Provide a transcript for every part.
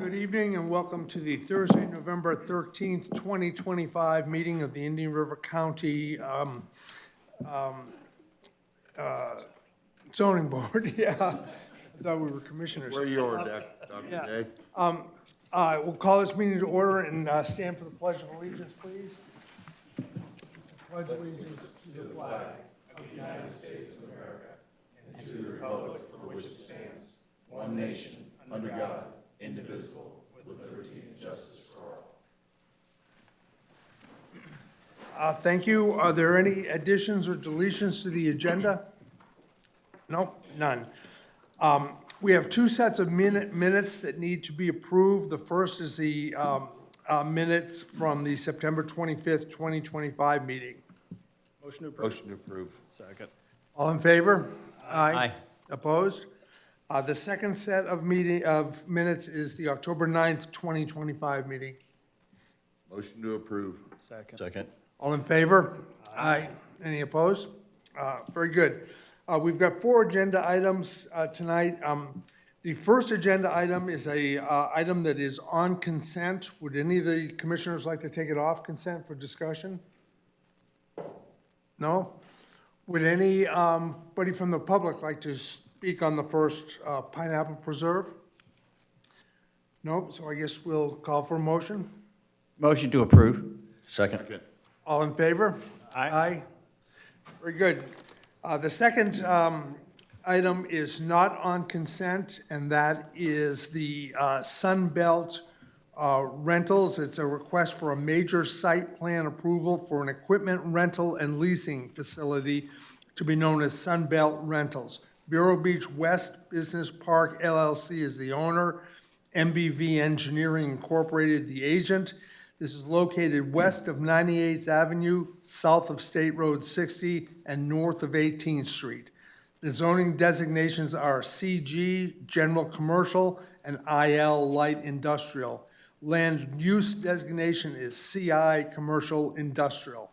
Good evening and welcome to the Thursday, November 13th, 2025 meeting of the Indian River County Zoning Board. Yeah, I thought we were commissioners. Where you are, Dr. Yeah. Day. We'll call this meeting to order and stand for the Pledge of Allegiance, please. Pledge allegiance to the flag. Thank you. Are there any additions or deletions to the agenda? Nope, none. We have two sets of minutes that need to be approved. The first is the minutes from the September 25th, 2025 meeting. Motion to approve. Motion to approve. Second. All in favor? Aye. Opposed? The second set of minutes is the October 9th, 2025 meeting. Motion to approve. Second. Second. All in favor? Aye. Any opposed? Very good. We've got four agenda items tonight. The first agenda item is a item that is on consent. Would any of the commissioners like to take it off consent for discussion? No? Would anybody from the public like to speak on the first pineapple preserve? No? So I guess we'll call for a motion. Motion to approve. Second. All in favor? Aye. Very good. The second item is not on consent, and that is the Sunbelt Rentals. It's a request for a major site plan approval for an equipment rental and leasing facility to be known as Sunbelt Rentals. Vero Beach West Business Park LLC is the owner. MBV Engineering Incorporated, the agent. This is located west of 98th Avenue, south of State Road 60, and north of 18th Street. The zoning designations are CG, General Commercial, and IL, Light Industrial. Land use designation is CI, Commercial Industrial.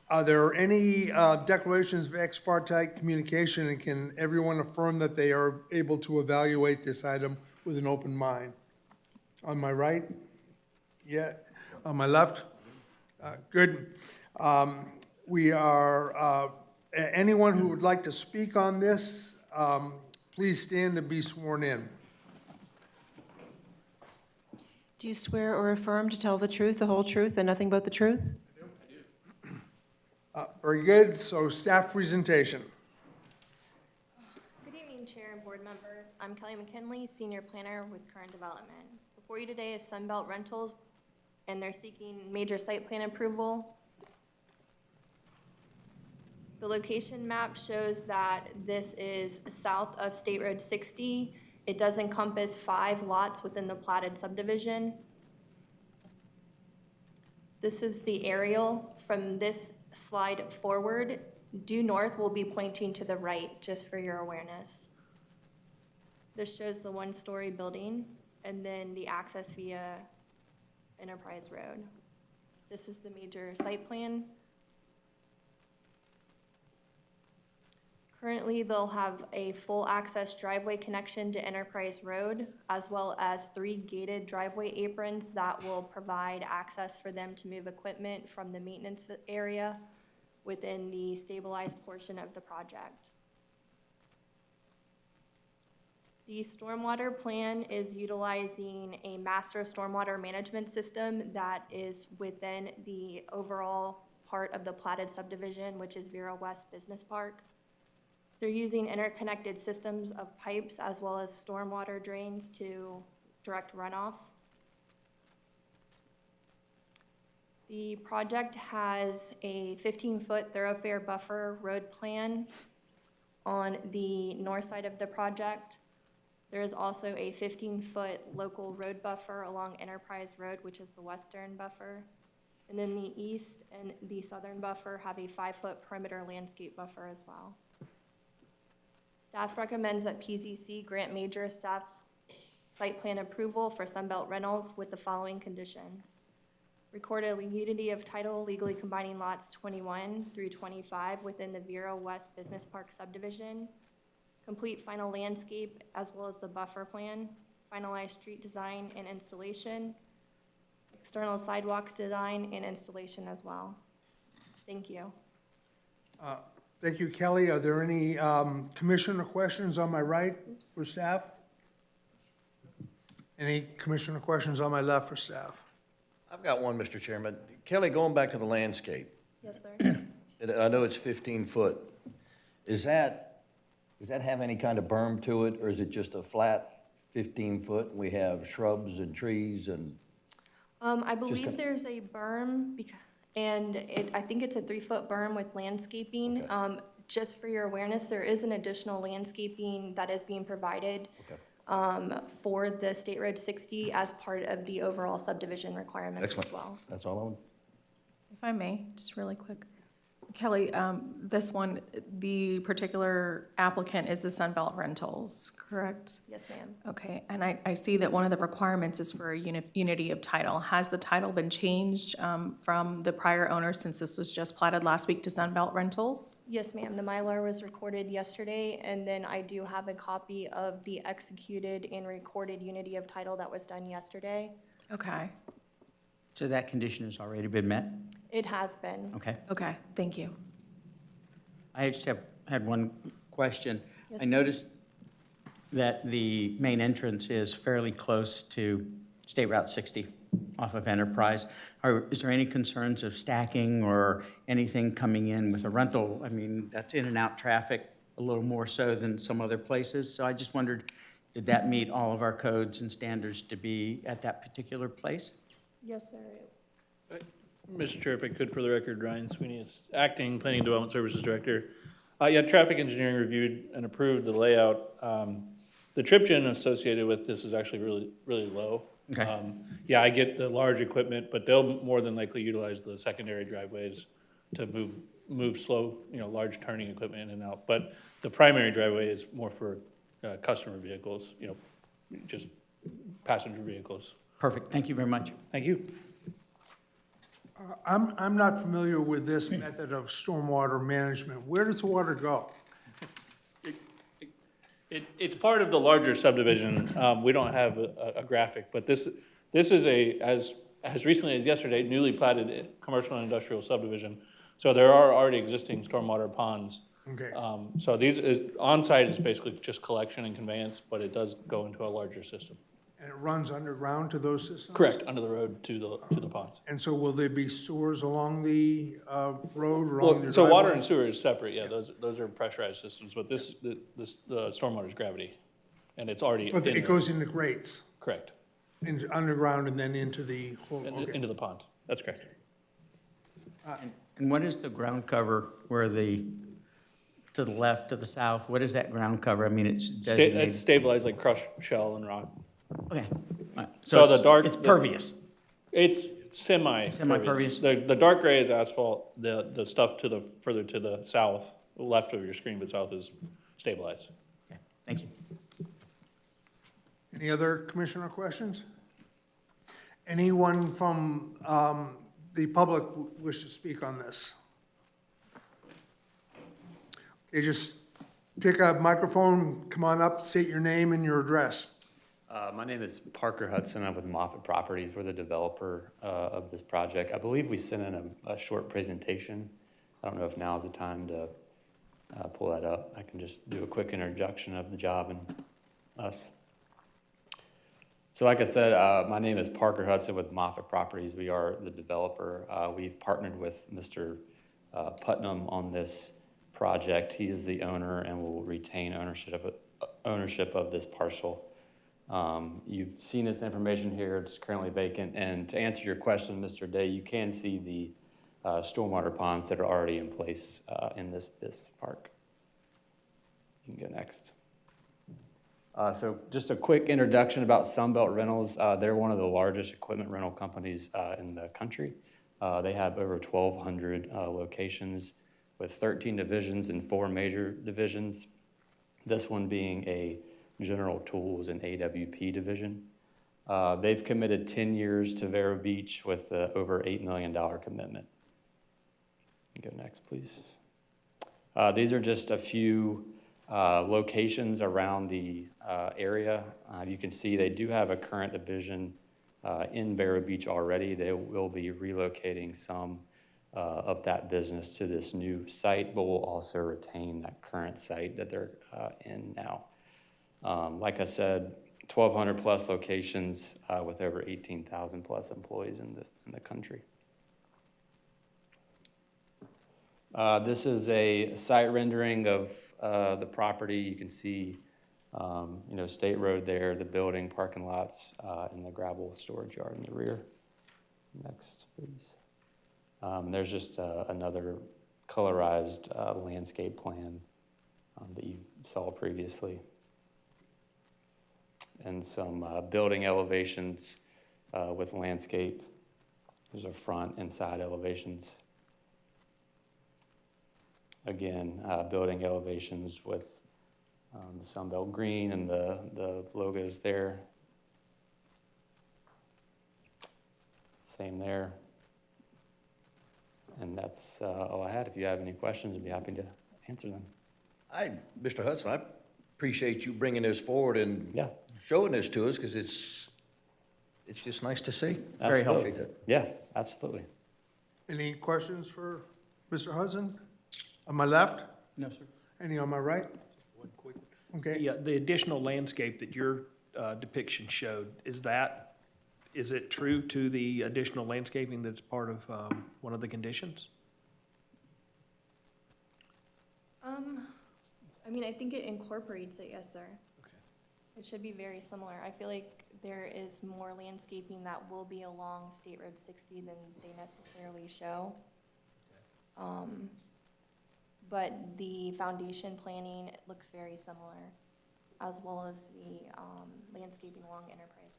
Are there any declarations of ex parte communication, and can everyone affirm that they are able to evaluate this item with an open mind? On my right? Yeah, on my left? Good. We are, anyone who would like to speak on this, please stand and be sworn in. Do you swear or affirm to tell the truth, the whole truth, and nothing but the truth? Very good, so staff presentation. Good evening, Chair and board members. I'm Kelly McKinley, Senior Planner with Current Development. Before you today is Sunbelt Rentals, and they're seeking major site plan approval. The location map shows that this is south of State Road 60. It does encompass 5 lots within the platted subdivision. This is the aerial. From this slide forward, due north will be pointing to the right, just for your awareness. This shows the 1-story building and then the access via Enterprise Road. This is the major site plan. Currently, they'll have a full access driveway connection to Enterprise Road, as well as 3 gated driveway aprons that will provide access for them to move equipment from the maintenance area within the stabilized portion of the project. The stormwater plan is utilizing a master stormwater management system that is within the overall part of the platted subdivision, which is Vero West Business Park. They're using interconnected systems of pipes as well as stormwater drains to direct runoff. The project has a 15-foot thoroughfare buffer road plan on the north side of the project. There is also a 15-foot local road buffer along Enterprise Road, which is the western buffer. And then the east and the southern buffer have a 5-foot perimeter landscape buffer as well. Staff recommends that PZC grant major staff site plan approval for Sunbelt Rentals with the following conditions. Recorded unity of title legally combining lots 21 through 25 within the Vero West Business Park subdivision. Complete final landscape as well as the buffer plan. finalize street design and installation, external sidewalks design and installation as well. Thank you. Thank you, Kelly. Are there any commissioner questions on my right for staff? Any commissioner questions on my left for staff? I've got one, Mr. Chairman. Kelly, going back to the landscape, Yes, sir. and I know it's 15 foot. Does that have any kind of berm to it, or is it just a flat 15 foot? We have shrubs and trees and, I believe kinda- there's a berm, and I think it's a 3-foot berm with landscaping. Okay. Just for your awareness, there is an additional landscaping that is being provided okay. For the State Road 60 as part of the overall subdivision requirements as Excellent. well. That's all I want. If I may, just really quick. Kelly, this one, the particular applicant is the Sunbelt Rentals, correct? Yes, ma'am. Okay, and I see that one of the requirements is for a unity of title. Has the title been changed from the prior owner since this was just platted last week to Sunbelt Rentals? Yes, ma'am. The Mylar was recorded yesterday, and then I do have a copy of the executed and recorded unity of title that was done yesterday. Okay, So that condition has already been met? It has been. Okay. okay, thank you. I just had one question. Yes, I sir. noticed that the main entrance is fairly close to State Route 60 off of Enterprise. Is there any concerns of stacking or anything coming in with a rental? I mean, that's in and out traffic a little more so than some other places. So I just wondered, did that meet all of our codes and standards to be at that particular place? Yes, sir. Mr. Chair, if I could, for the record, Ryan Sweeney is Acting Planning Development Services Director. Yeah, traffic engineering reviewed and approved the layout. The trip gen associated with this is actually really, really low. Okay. Yeah, I get the large equipment, but they'll more than likely utilize the secondary driveways to move slow, large turning equipment in and out. But the primary driveway is more for customer vehicles, just passenger vehicles. Perfect, thank you very much. Thank you. I'm not familiar with this method of stormwater management. Where does the water go? It's part of the larger subdivision. We don't have a graphic, but this is as recently as yesterday, newly platted commercial and industrial subdivision. So there are already existing stormwater ponds. Okay. So on-site is basically just collection and conveyance, but it does go into a larger system. And it runs underground to those systems? Correct, under the road to the ponds. And so will there be sewers along the road or along Well, your so water driveway? and sewer is separate, yeah, those are pressurized systems, but the stormwater is gravity, and it's already But in it there. goes into grates, Correct, into underground and then into the whole, okay. into the pond, that's correct. And what is the ground cover where to the left, to the south, what is that ground cover? I mean, it's designated. It's stabilized like crushed shell and rock. Okay. All right. So the it's- dark- It's pervious. It's semi-pervious. Semi-pervious? The dark gray is asphalt, the stuff further to the south, left of your screen, but south is stabilized. Okay, thank you. Any other commissioner questions? Anyone from the public wish to speak on this? Okay, just pick a microphone, come on up, state your name and your address. My name is Parker Hudson. I'm with Moffett Properties. We're the developer of this project. I believe we sent in a short presentation. I don't know if now is the time to pull that up. I can just do a quick introduction of the job and us. So like I said, my name is Parker Hudson with Moffett Properties. We are the developer. We've partnered with Mr. Putnam on this project. He is the owner and will retain ownership of this parcel. You've seen this information here. It's currently vacant. And to answer your question, Mr. Day, you can see the stormwater ponds that are already in place in this park. You can go next. So just a quick introduction about Sunbelt Rentals. They're one of the largest equipment rental companies in the country. They have over 1,200 locations with 13 divisions and 4 major divisions. This one being a general tools and AWP division. They've committed 10 years to Vero Beach with over $8 million commitment. Go next, please. These are just a few Locations around the area, you can see they do have a current division in Vero Beach already. They will be relocating some of that business to this new site, but will also retain that current site that they're in now. Like I said, 1,200 plus locations with over 18,000 plus employees in the country. This is a site rendering of the property. You can see, State Road there, the building, parking lots, and the gravel storage yard in the rear. Next, please. There's just another colorized landscape plan that you saw previously. And some building elevations with landscape. There's a front and side elevations. Again, building elevations with the Sunbelt green and the logos there. Same there. And that's all I had. If you have any questions, I'd be happy to answer them. Mr. Hudson, I appreciate you bringing this forward and Yeah. showing this to us, because it's just nice to see. Very Absolutely. helpful. Yeah, absolutely. Any questions for Mr. Hudson? On my left? No, sir. Any on my right? One quick. Okay. Yeah, the additional landscape that your depiction showed, is it true to the additional landscaping that's part of one of the conditions? I think it incorporates it, yes, sir. It should be very similar. I feel like there is more landscaping that will be along State Road 60 than they necessarily show. But the foundation planning, it looks very similar, as well as the landscaping along Enterprise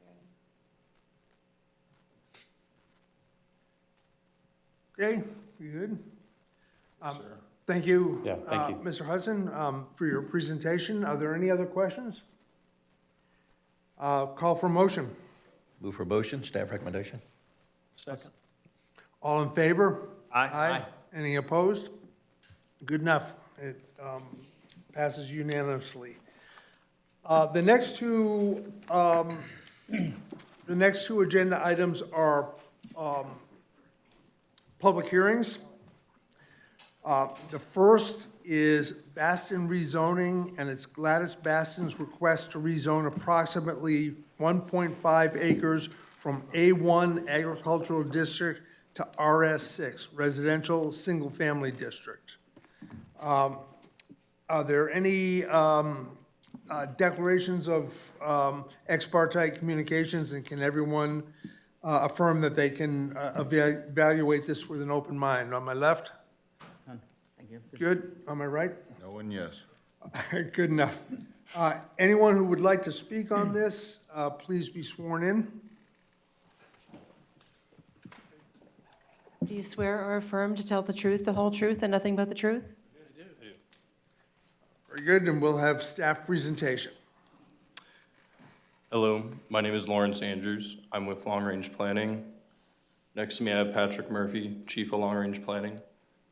Road. Okay, you good? Thank you. Yeah, thank you. Mr. Hudson, for your presentation. Are there any other questions? Call for motion. Move for motion, staff recommendation. Second. All in favor? Aye. Any opposed? Good enough. It passes unanimously. The next two agenda items are public hearings. The first is Baston rezoning, and it's Gladys Baston's request to rezone approximately 1.5 acres from A1 Agricultural District to RS6 Residential Single Family District. Are there any declarations of ex parte communications, and can everyone affirm that they can evaluate this with an open mind? On my left? None. Thank you. Good. On my right? No and yes. Good enough. Anyone who would like to speak on this, please be sworn in. Do you swear or affirm to tell the truth, the whole truth, and nothing but the truth? Very good, and we'll have staff presentation. Hello, my name is Lawrence Andrews. I'm with Long Range Planning. Next to me, I have Patrick Murphy, Chief of Long Range Planning.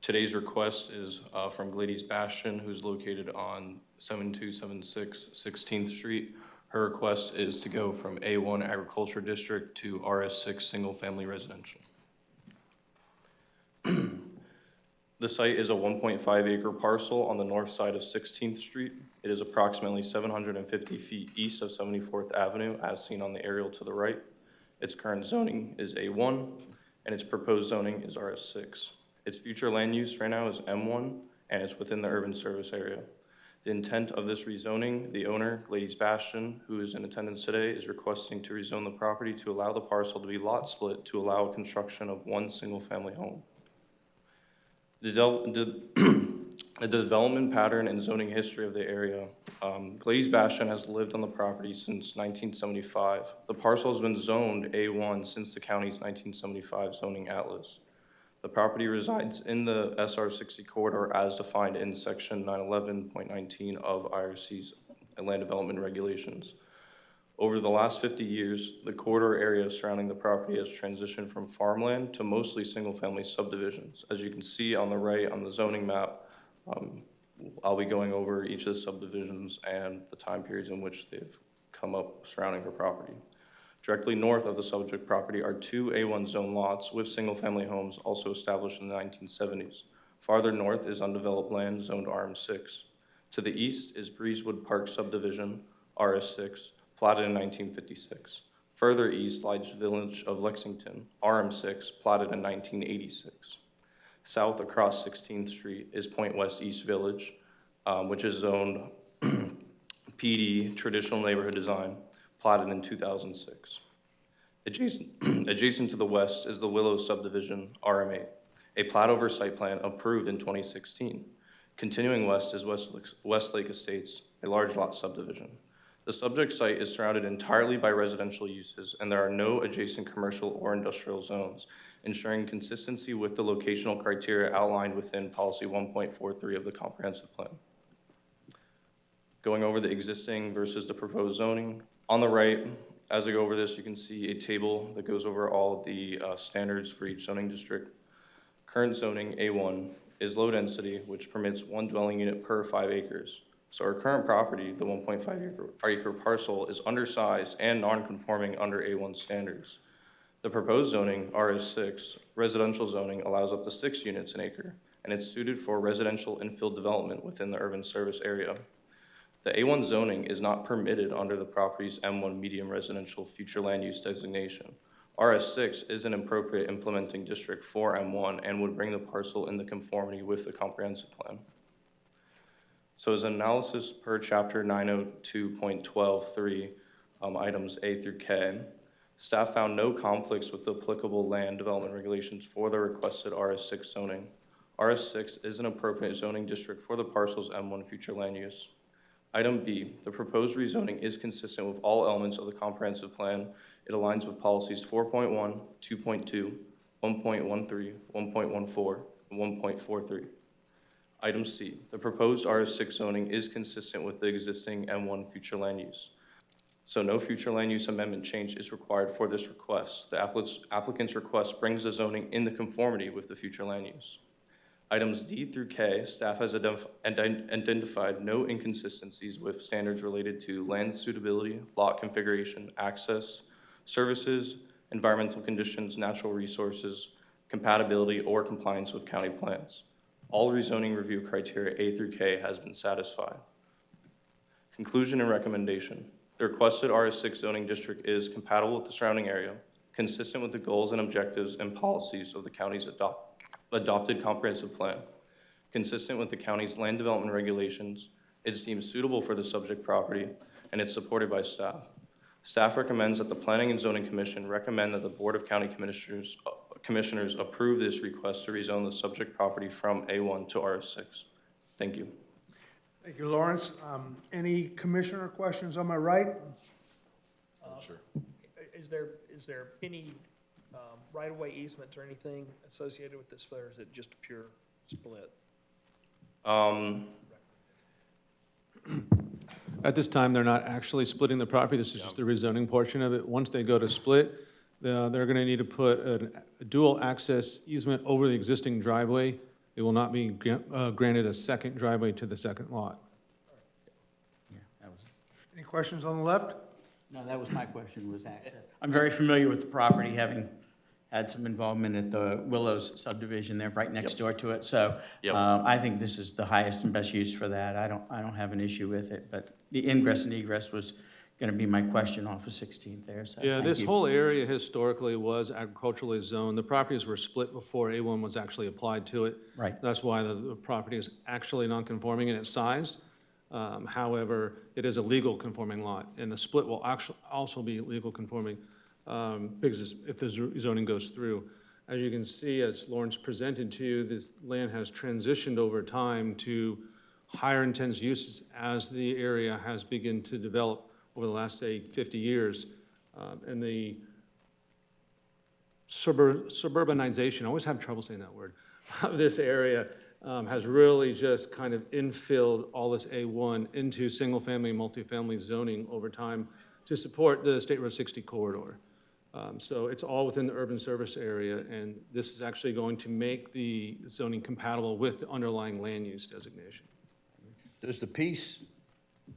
Today's request is from Gladys Bastion, who's located on 7276 16th Street. Her request is to go from A1 Agriculture District to RS6 Single Family Residential. The site is a 1.5 acre parcel on the north side of 16th Street. It is approximately 750 feet east of 74th Avenue, as seen on the aerial to the right. Its current zoning is A1, and its proposed zoning is RS6. Its future land use right now is M1, and it's within the urban service area. The intent of this rezoning, the owner, Gladys Bastion, who is in attendance today, is requesting to rezone the property to allow the parcel to be lot split to allow construction of one single-family home. The development pattern and zoning history of the area. Gladys Bastion has lived on the property since 1975. The parcel has been zoned A1 since the county's 1975 zoning atlas. The property resides in the SR 60 corridor as defined in section 911.19 of IRC's land development regulations. Over the last 50 years, the corridor area surrounding the property has transitioned from farmland to mostly single-family subdivisions. As you can see on the right on the zoning map, I'll be going over each of the subdivisions and the time periods in which they've come up surrounding her property. Directly north of the subject property are 2 A1 zone lots with single-family homes also established in the 1970s. Farther north is undeveloped land zoned RM6. To the east is Breezewood Park subdivision, RS6, platted in 1956. Further east lies Village of Lexington, RM6, platted in 1986. South across 16th Street is Point West East Village, which is zoned PD, Traditional Neighborhood Design, platted in 2006. Adjacent to the west is the Willow subdivision, RM8, a plat over site plan approved in 2016. Continuing west is Westlake Estates, a large lot subdivision. The subject site is surrounded entirely by residential uses, and there are no adjacent commercial or industrial zones, ensuring consistency with the locational criteria outlined within Policy 1.43 of the Comprehensive Plan. Going over the existing versus the proposed zoning. On the right, as I go over this, you can see a table that goes over all of the standards for each zoning district. Current zoning, A1, is low density, which permits 1 dwelling unit per 5 acres. So our current property, the 1.5 acre parcel, is undersized and non-conforming under A1 standards. The proposed zoning, RS6, residential zoning, allows up to 6 units an acre, and it's suited for residential infill development within the urban service area. The A1 zoning is not permitted under the property's M1 medium residential future land use designation. RS6 is an appropriate implementing district for M1 and would bring the parcel into conformity with the comprehensive plan. So as an analysis per chapter 902.12.3, items A through K, staff found no conflicts with the applicable land development regulations for the requested RS6 zoning. RS6 is an appropriate zoning district for the parcel's M1 future land use. Item B, the proposed rezoning is consistent with all elements of the comprehensive plan. It aligns with policies 4.1, 2.2, 1.13, 1.14, and 1.43. Item C, the proposed RS6 zoning is consistent with the existing M1 future land use. So no future land use amendment change is required for this request. The applicant's request brings the zoning into conformity with the future land use. Items D through K, staff has identified no inconsistencies with standards related to land suitability, lot configuration, access, services, environmental conditions, natural resources, compatibility, or compliance with county plans. All rezoning review criteria A through K has been satisfied. Conclusion and recommendation. The requested RS6 zoning district is compatible with the surrounding area, consistent with the goals and objectives and policies of the county's adopted comprehensive plan, consistent with the county's land development regulations, it's deemed suitable for the subject property, and it's supported by staff. Staff recommends that the Planning and Zoning Commission recommend that the Board of County Commissioners approve this request to rezone the subject property from A1 to RS6. Thank you. Thank you, Lawrence. Any commissioner questions on my right? Sure. Is there any right-of-way easements or anything associated with this, or is it just a pure split? At this time, they're not actually splitting the property. This is just the rezoning portion of it. Once they go to split, they're going to need to put a dual access easement over the existing driveway. They will not be granted a second driveway to the second lot. Yeah, that was, Any questions on the left? no, that was my question, was access. I'm very familiar with the property, having had some involvement at the Willows subdivision there, right next door to it. So I think this is the highest and best use for that. I don't have an issue with it, but the ingress and egress was going to be my question off of 16th there, so Yeah, thank this you. whole area historically was agriculturally zoned. The properties were split before A1 was actually applied to it. Right. That's why the property is actually non-conforming in its size. However, it is a legal conforming lot, and the split will actually also be legal conforming because if the zoning goes through. As you can see, as Lawrence presented to you, this land has transitioned over time to higher intense uses as the area has begun to develop over the last, say, 50 years. And the suburbanization, I always have trouble saying that word, of this area has really just kind of infilled all this A1 into single-family and multifamily zoning over time to support the State Road 60 corridor. So it's all within the urban service area, and this is actually going to make the zoning compatible with the underlying land use designation. Does the piece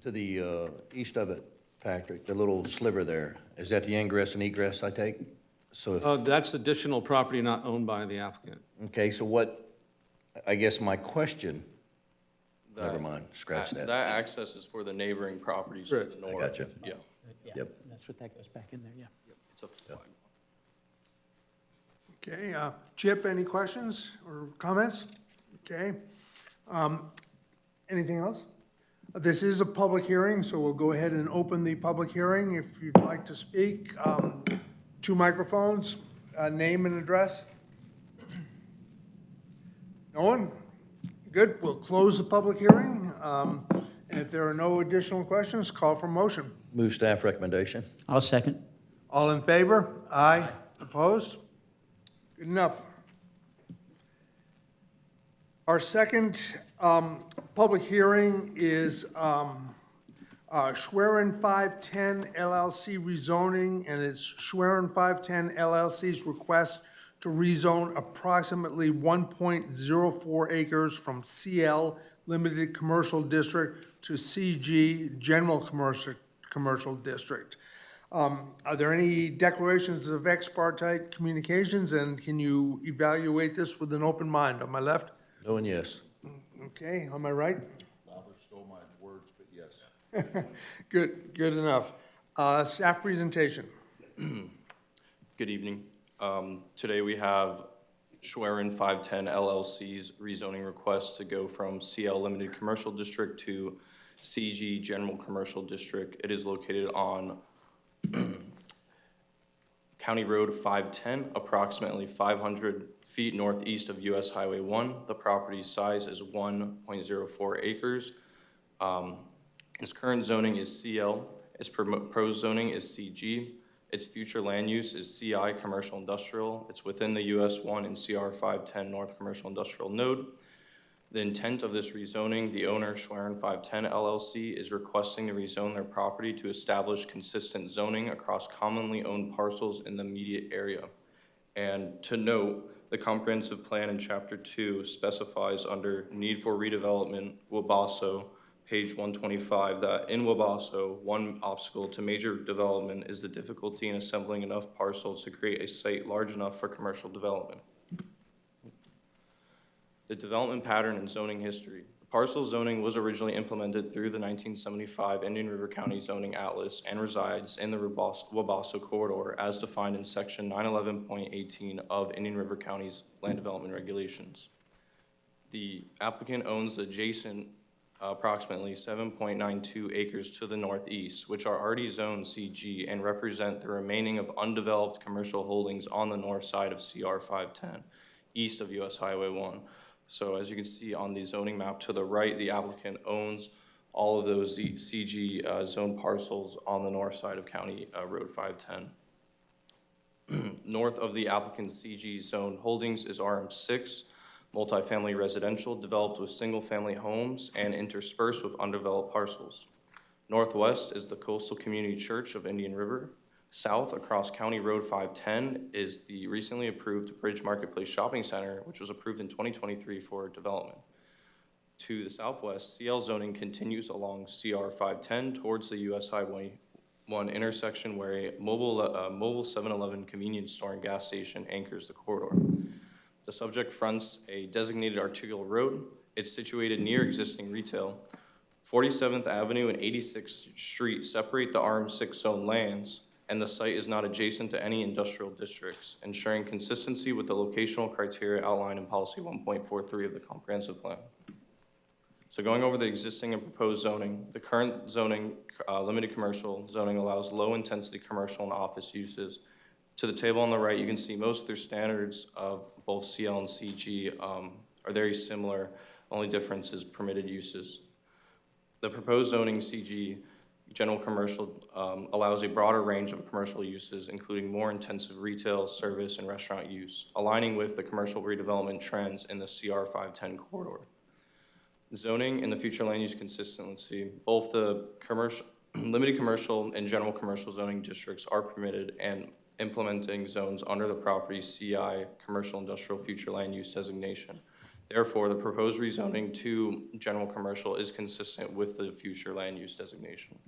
to the east of it, Patrick, the little sliver there, is that the ingress and egress, I take? So if, That's additional property not owned by the applicant. okay, so what, I guess my question, never mind, scratch that. That access is for the neighboring properties to the Correct. north. I gotcha. Yeah, Yep. That's what that goes back in there, yeah. it's a flag. Okay, Chip, any questions or comments? Okay. Anything else? This is a public hearing, so we'll go ahead and open the public hearing. If you'd like to speak, 2 microphones, name and address. No one? Good, we'll close the public hearing. And if there are no additional questions, call for motion. Move staff recommendation. I'll second. All in favor? Aye. Opposed? Good enough. Our second public hearing is Schwerin 510 LLC rezoning, and it's Schwerin 510 LLC's request to rezone approximately 1.04 acres from CL Limited Commercial District to CG General Commercial District. Are there any declarations of ex parte communications, and can you evaluate this with an open mind? On my left? No and yes. Okay, on my right? Lowther stole my words, but yes. Good enough. Staff presentation. Good evening. Today we have Schwerin 510 LLC's rezoning request to go from CL Limited Commercial District to CG General Commercial District. It is located on County Road 510, approximately 500 feet northeast of US Highway 1. The property size is 1.04 acres. Its current zoning is CL. Its proposed zoning is CG. Its future land use is CI Commercial Industrial. It's within the US 1 and CR 510 North Commercial Industrial Node. The intent of this rezoning, the owner, Schwerin 510 LLC, is requesting to rezone their property to establish consistent zoning across commonly owned parcels in the immediate area. And to note, the comprehensive plan in Chapter 2 specifies under need for redevelopment, Wabasso, page 125, that in Wabasso, one obstacle to major development is the difficulty in assembling enough parcels to create a site large enough for commercial development. The development pattern and zoning history. The parcel zoning was originally implemented through the 1975 Indian River County Zoning Atlas and resides in the Wabasso corridor as defined in section 911.18 of Indian River County's land development regulations. The applicant owns adjacent approximately 7.92 acres to the northeast, which are already zoned CG and represent the remaining of undeveloped commercial holdings on the north side of CR 510, east of US Highway 1. So as you can see on the zoning map to the right, the applicant owns all of those CG zone parcels on the north side of County Road 510. North of the applicant's CG zone holdings is RM6, multifamily residential developed with single-family homes and interspersed with undeveloped parcels. Northwest is the Coastal Community Church of Indian River. South, across County Road 510, is the recently approved Bridge Marketplace Shopping Center, which was approved in 2023 for development. To the southwest, CL zoning continues along CR 510 towards the US Highway 1 intersection where a mobile 7-Eleven convenience store and gas station anchors the corridor. The subject fronts a designated arterial road. It's situated near existing retail. 47th Avenue and 86th Street separate the RM6 zone lands, and the site is not adjacent to any industrial districts, ensuring consistency with the locational criteria outlined in policy 1.43 of the comprehensive plan. So going over the existing and proposed zoning, the current zoning, limited commercial zoning allows low intensity commercial and office uses. To the table on the right, you can see most of their standards of both CL and CG are very similar. Only difference is permitted uses. The proposed zoning CG general commercial allows a broader range of commercial uses, including more intensive retail, service, and restaurant use, aligning with the commercial redevelopment trends in the CR 510 corridor. Zoning and the future land use consistency, both the limited commercial and general commercial zoning districts are permitted and implementing zones under the property's CI, commercial industrial future land use designation. Therefore, the proposed rezoning to general commercial is consistent with the future land use designation.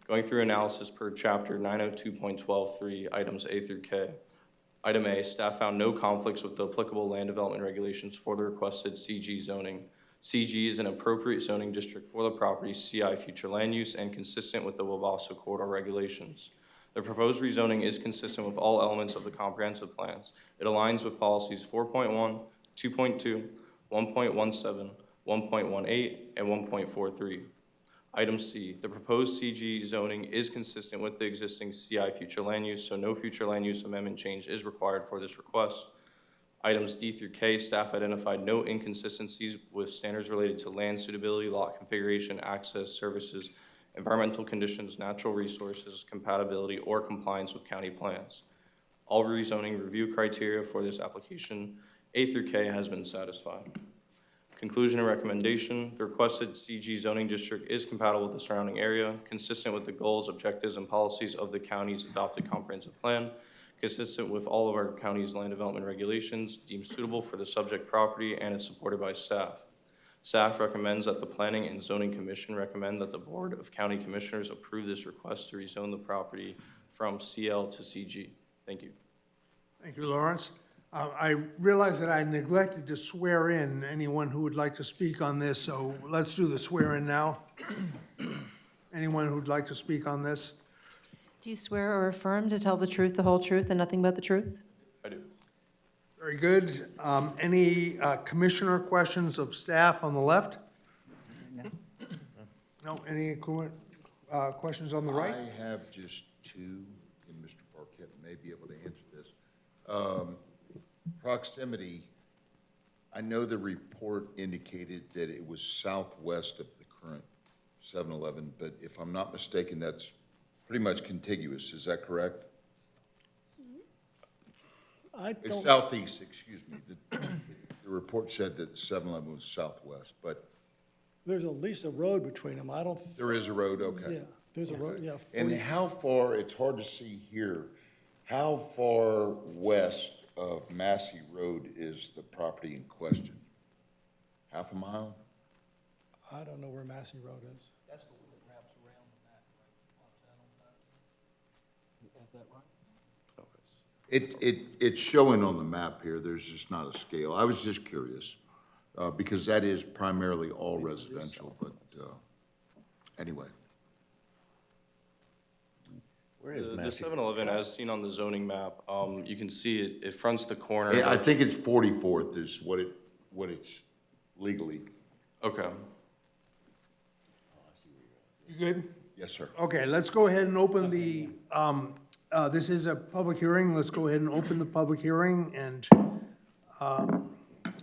Going through analysis per chapter 902.123, items A through K. Item A, staff found no conflicts with the applicable land development regulations for the requested CG zoning. CG is an appropriate zoning district for the property CI future land use and consistent with the Wabasso corridor regulations. The proposed rezoning is consistent with all elements of the comprehensive plans. It aligns with policies 4.1, 2.2, 1.17, 1.18, and 1.43. Item C, the proposed CG zoning is consistent with the existing CI future land use, so no future land use amendment change is required for this request. Items D through K, staff identified no inconsistencies with standards related to land suitability, lot configuration, access, services, environmental conditions, natural resources, compatibility, or compliance with county plans. All rezoning review criteria for this application, A through K, has been satisfied. Conclusion and recommendation, the requested CG zoning district is compatible with the surrounding area, consistent with the goals, objectives, and policies of the county's adopted comprehensive plan, consistent with all of our county's land development regulations, deemed suitable for the subject property, and is supported by staff. Staff recommends that the Planning and Zoning Commission recommend that the Board of County Commissioners approve this request to rezone the property from CL to CG. Thank you. Thank you, Lawrence. I realize that I neglected to swear in anyone who would like to speak on this, so let's do the swear in now. Anyone who'd like to speak on this? Do you swear or affirm to tell the truth, the whole truth, and nothing but the truth? I do. Very good. Any commissioner questions of staff on the left? No, any questions on the right? I have just two, and Mr. Parquet may be able to answer this. Proximity, I know the report indicated that it was southwest of the current 7-Eleven, but if I'm not mistaken, that's pretty much contiguous. Is that correct? It's southeast, excuse me. The report said that 7-Eleven was southwest, but There's at least a road between them. I don't, there is a road, okay. yeah, there's a road, yeah. And 40 how far, it's hard to see here, how far west of Massey Road is the property in question? Half a mile? I don't know where Massey Road is. It's showing on the map here, there's just not a scale. I was just curious, because that is primarily all residential, but, anyway. Where is The Massey? 7-Eleven, as seen on the zoning map, you can see it fronts the corner. I think it's 44th is what it's legally. Okay. You good? Yes, sir. Okay, let's go ahead and open the, this is a public hearing. Let's go ahead and open the public hearing. And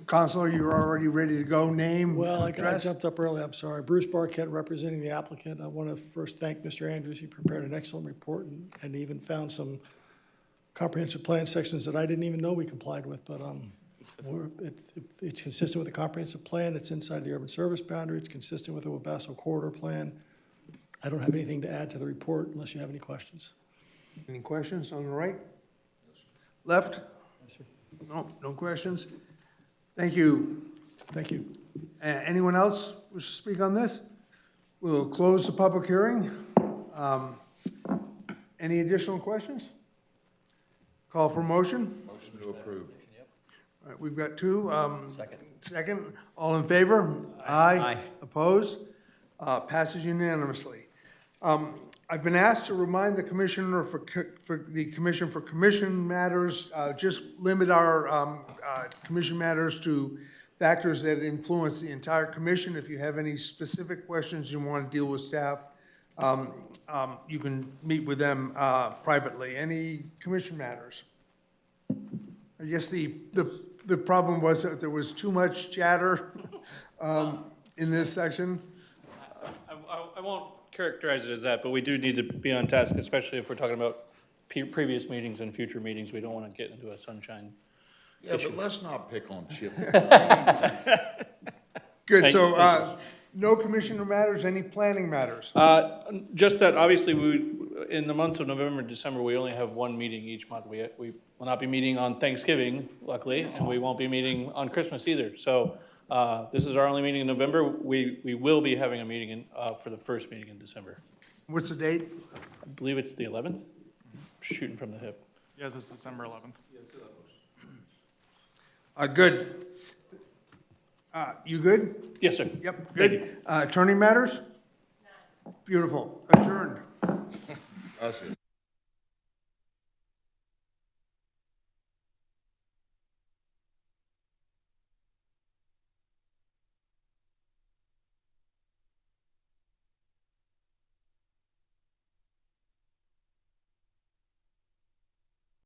Counselor, you're already ready to go. Name, Well, I address? jumped up early, I'm sorry. Bruce Barquette, representing the applicant. I want to first thank Mr. Andrews. He prepared an excellent report and even found some comprehensive plan sections that I didn't even know we complied with, but it's consistent with the comprehensive plan. It's inside the urban service boundary. It's consistent with the Wabasso corridor plan. I don't have anything to add to the report unless you have any questions. Any questions on the right? Left? No, no questions? Thank you. Thank you. Anyone else wish to speak on this? We'll close the public hearing. Any additional questions? Call for motion? Motion to approve. All right, we've got two. Second. All in favor? Aye. Opposed? Passes unanimously. I've been asked to remind the Commissioner for the Commission for Commission matters, just limit our commission matters to factors that influence the entire commission. If you have any specific questions you want to deal with staff, you can meet with them privately. Any commission matters? I guess the problem was that there was too much chatter in this section. I won't characterize it as that, but we do need to be on task, especially if we're talking about previous meetings and future meetings. We don't want to get into a sunshine. Yeah, but let's not pick on Chip. Good, Thank so no commissioner matters, any planning matters? Just that, obviously, we, in the months of November and December, we only have one meeting each month. We will not be meeting on Thanksgiving, luckily, and we won't be meeting on Christmas either. So this is our only meeting in November. We will be having a meeting for the first meeting in December. What's the date? I believe it's the 11th, shooting from the hip. Yes, it's December 11th. Good. You good? Yes, sir. Yep, Thank good. you. Attorney matters? Beautiful. Adjourned. That's it.